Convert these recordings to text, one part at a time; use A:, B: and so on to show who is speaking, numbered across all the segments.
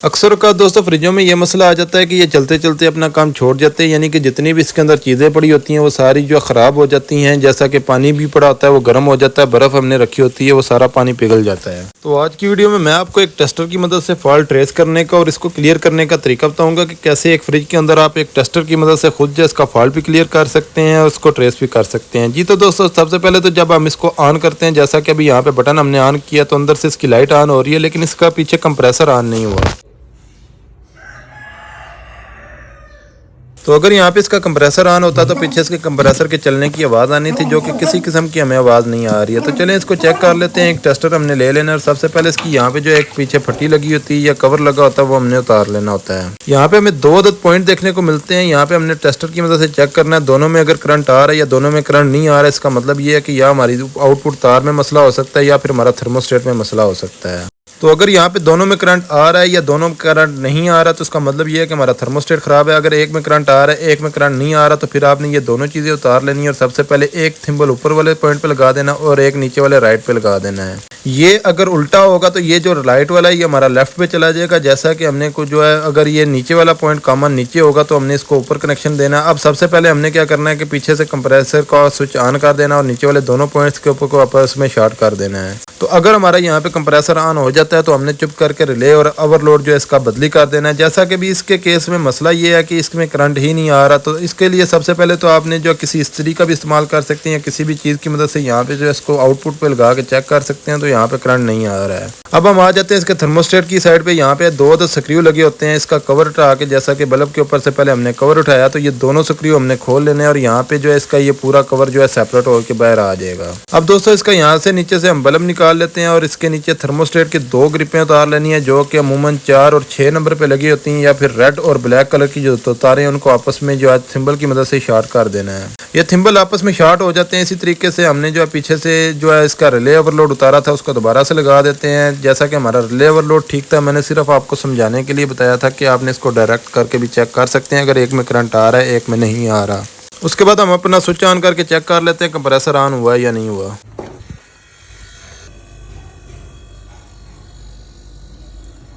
A: अक्सर का दोस्तों फ्रिजों में ये मसला आ जाता है कि ये चलते चलते अपना काम छोड़ जाते हैं, यानी कि जितनी भी इसके अंदर चीज़ें पड़ी होती हैं वो सारी जो ख़राब हो जाती हैं। जैसा कि पानी भी पड़ा होता है वो गर्म हो जाता है, बर्फ़ हमने रखी होती है वो सारा पानी पिघल जाता है। तो आज की वीडियो में मैं आपको एक टेस्टर की मदद से फॉल्ट ट्रेस करने का और इसको क्लियर करने का तरीका बताऊँगा कि कैसे एक फ्रिज के अंदर आप एक टेस्टर की मदद से खुद जो इसका फॉल्ट भी क्लियर कर सकते हैं और उसको ट्रेस भी कर सकते हैं। जी तो दोस्तों सबसे पहले तो जब हम इसको ऑन करते हैं, जैसा कि अभी यहाँ पे बटन हमने ऑन किया तो अंदर से इसकी लाइट ऑन हो रही है, लेकिन इसका पीछे कंप्रेसर ऑन नहीं हुआ। तो अगर यहाँ पे इसका कंप्रेसर ऑन होता तो पीछे इसके कंप्रेसर के चलने की आवाज़ आनी थी, जो कि किसी किस्म की हमें आवाज़ नहीं आ रही है। तो चलें इसको चेक कर लेते हैं। एक टेस्टर हमने ले लेना है और सबसे पहले इसकी यहाँ पे जो एक पीछे फट्टी लगी होती है या कवर लगा होता है वो हमने उतार लेना होता है। यहाँ पे हमें दो अदद पॉइंट देखने को मिलते हैं। यहाँ पे हमने टेस्टर की मदद से चेक करना है दोनों में अगर करंट आ रहा है या दोनों में करंट नहीं आ रहा है। इसका मतलब ये है कि या हमारी आउटपुट तार में मसला हो सकता है या फिर हमारा थर्मोस्टेट में मसला हो सकता है। तो अगर यहाँ पे दोनों में करंट आ रहा है या दोनों में करंट नहीं आ रहा तो उसका मतलब ये है कि हमारा थर्मोस्टेट खराब है। अगर एक में करंट आ रहा है एक में करंट नहीं आ रहा तो फिर आपने ये दोनों चीज़ें उतार लेनी है और सबसे पहले एक थिम्बल ऊपर वाले पॉइंट पे लगा देना और एक नीचे वाले राइट पे लगा देना है। ये अगर उल्टा होगा तो ये जो राइट वाला है ये हमारा लेफ्ट पे चला जाएगा। जैसा कि हमने को जो है अगर ये नीचे वाला पॉइंट कॉमन नीचे होगा तो हमने इसको ऊपर कनेक्शन देना है। अब सबसे पहले हमने क्या करना है कि पीछे से कंप्रेसर का स्विच ऑन कर देना और नीचे वाले दोनों पॉइंट्स के ऊपर को आपस में शॉर्ट कर देना है। तो अगर हमारा यहाँ पे कंप्रेसर ऑन हो जाता है तो हमने चुप करके रिले और ओवरलोड जो है इसका बदली कर देना है। जैसा कि भी इसके केस में मसला ये है कि इसमें करंट ही नहीं आ रहा, तो इसके लिए सबसे पहले तो आपने जो किसी इस्त्री का भी इस्तेमाल कर सकते हैं या किसी भी चीज़ की मदद से यहाँ पे जो है इसको आउटपुट पे लगा के चेक कर सकते हैं। तो यहाँ पे करंट नहीं आ रहा है। अब हम आ जाते हैं इसके थर्मोस्टेट की साइड पे। यहाँ पे दो स्क्रू लगे होते हैं। इसका कवर उठा के, जैसा कि बल्ब के ऊपर से पहले हमने कवर उठाया तो ये दोनों स्क्रू हमने खोल लेने और यहाँ पे जो है इसका ये पूरा कवर जो है सेपरेट होकर बाहर आ जाएगा। अब दोस्तों इसका यहाँ से नीचे से हम बल्ब निकाल लेते हैं और इसके नीचे थर्मोस्टेट की दो ग्रिपें उतार लेनी है, जो कि अमूमन 4 और 6 नंबर पे लगी होती हैं, या फिर रेड और ब्लैक कलर की जो तारें हैं उनको आपस में जो है थिम्बल की मदद से शॉर्ट कर देना है। ये थिम्बल आपस में शॉर्ट हो जाते हैं। इसी तरीके से हमने जो है पीछे से जो है इसका रिले ओवरलोड उतारा था उसको दोबारा से लगा देते हैं। जैसा कि हमारा रिले ओवरलोड ठीक था, मैंने सिर्फ आपको समझाने के लिए बताया था कि आपने इसको डायरेक्ट करके भी चेक कर सकते हैं अगर एक में करंट आ रहा है एक में नहीं आ रहा। उसके बाद हम अपना स्विच ऑन करके चेक कर लेते हैं कंप्रेसर ऑन हुआ है या नहीं हुआ।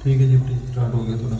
B: ठीक है जी, स्टार्ट हो गया थोड़ा।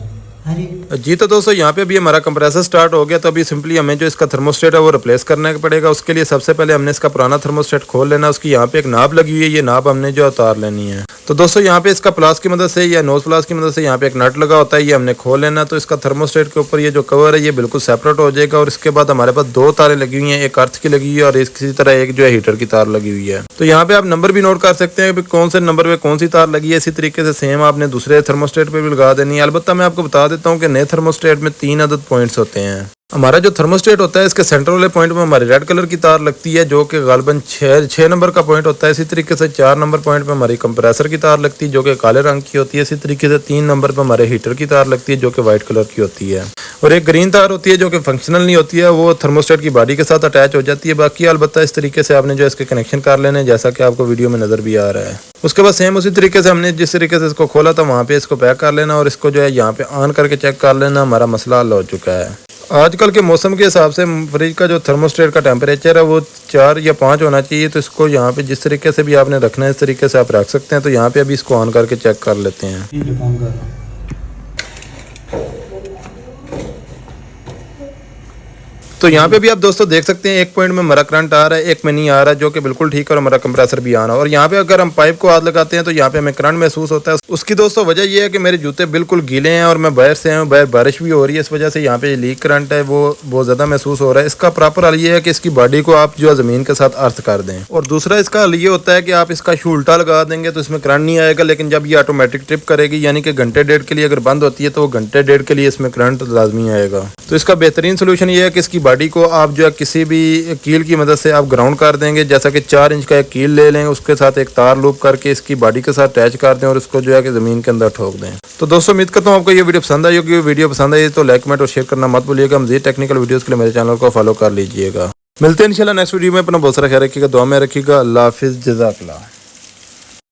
A: जी तो दोस्तों यहाँ पे अभी हमारा कंप्रेसर स्टार्ट हो गया। तो अभी सिंपली हमें जो इसका थर्मोस्टेट है वो रिप्लेस करना पड़ेगा। उसके लिए सबसे पहले हमने इसका पुराना थर्मोस्टेट खोल लेना। उसकी यहाँ पे एक नाब लगी हुई है, ये नाब हमने जो उतार लेनी है। तो दोस्तों यहाँ पे इसका प्लास की मदद से या नोज प्लास की मदद से यहाँ पे एक नट लगा होता है, ये हमने खोल लेना। तो इसका थर्मोस्टेट के ऊपर ये जो कवर है ये बिल्कुल सेपरेट हो जाएगा। और इसके बाद हमारे पास दो तारें लगी हुई हैं, एक अर्थ की लगी हुई है और इसी तरह एक जो है हीटर की तार लगी हुई है। तो यहाँ पे आप नंबर भी नोट कर सकते हैं कि कौन से नंबर पे कौन सी तार लगी है। इसी तरीके से सेम आपने दूसरे थर्मोस्टेट पे भी लगा देनी है। अलबत्ता मैं आपको बता देता हूँ कि नए थर्मोस्टेट में 3 अदद पॉइंट्स होते हैं। हमारा जो थर्मोस्टेट होता है इसके सेंटर वाले पॉइंट में हमारी रेड कलर की तार लगती है, जो कि गालबन 6 नंबर का पॉइंट होता है। इसी तरीके से 4 नंबर पॉइंट पे हमारी कंप्रेसर की तार लगती है जो कि काले रंग की होती है। इसी तरीके से 3 नंबर पे हमारे हीटर की तार लगती है जो कि व्हाइट कलर की होती है। और एक ग्रीन तार होती है जो कि फंक्शनल नहीं होती है, वो थर्मोस्टेट की बॉडी के साथ अटैच हो जाती है। बाकी अलबत्ता इस तरीके से आपने जो इसके कनेक्शन कर लेने, जैसा कि आपको वीडियो में नजर भी आ रहा है। उसके बाद सेम उसी तरीके से हमने जिस तरीके से इसको खोला था वहाँ पे इसको पैक कर लेना और इसको जो है यहाँ पे ऑन करके चेक कर लेना। हमारा मसला हल हो चुका है। आजकल के मौसम के हिसाब से फ्रिज का जो थर्मोस्टेट का टेम्परेचर है वो 4 या 5 होना चाहिए। तो इसको यहाँ पे जिस तरीके से भी आपने रखना है इस तरीके से आप रख सकते हैं। तो यहाँ पे अभी इसको ऑन करके चेक कर लेते हैं। तो यहाँ पे भी आप दोस्तों देख सकते हैं एक पॉइंट में हमारा करंट आ रहा है एक में नहीं आ रहा है, जो कि बिल्कुल ठीक है और हमारा कंप्रेसर भी आना। और यहाँ पे अगर हम पाइप को हाथ लगाते हैं तो यहाँ पे हमें करंट महसूस होता है। उसकी दोस्तों वजह ये है कि मेरे जूते बिल्कुल गीले हैं और मैं बाहर से आया हूँ, बाहर बारिश भी हो रही है, इस वजह से यहाँ पे लीक करंट है वो बहुत ज़्यादा महसूस हो रहा है। इसका प्रॉपर हल ये है कि इसकी बॉडी को आप जो है ज़मीन के साथ अर्थ कर दें। और दूसरा इसका हल ये होता है कि आप इसका शू उल्टा लगा देंगे तो इसमें करंट नहीं आएगा, लेकिन जब ये ऑटोमेटिक ट्रिप करेगी यानी कि घंटे डेढ़ के लिए अगर बंद होती है तो वो घंटे डेढ़ के लिए इसमें करंट लाजमी आएगा। तो इसका बेहतरीन सोल्यूशन ये है कि इसकी बॉडी को आप जो है किसी भी कील की मदद से आप ग्राउंड कर देंगे। जैसा कि 4 इंच का एक कील ले लें, उसके साथ एक तार लूप करके इसकी बॉडी के साथ अटैच कर दें और उसको जो है कि ज़मीन के अंदर ठोक दें। तो दोस्तों उम्मीद करता हूँ आपको ये वीडियो पसंद आई होगी। वीडियो पसंद आई तो लाइक कमेंट और शेयर करना मत भूलिएगा। मज़ीद टेक्निकल वीडियोज़ के लिए मेरे चैनल को फॉलो कर लीजिएगा। मिलते हैं इंशाल्लाह नेक्स्ट वीडियो में। अपना बहुत सारा ख्याल रखिएगा, दुआ में रखिएगा। अल्लाह हाफिज़, जज़ाकल्लाह।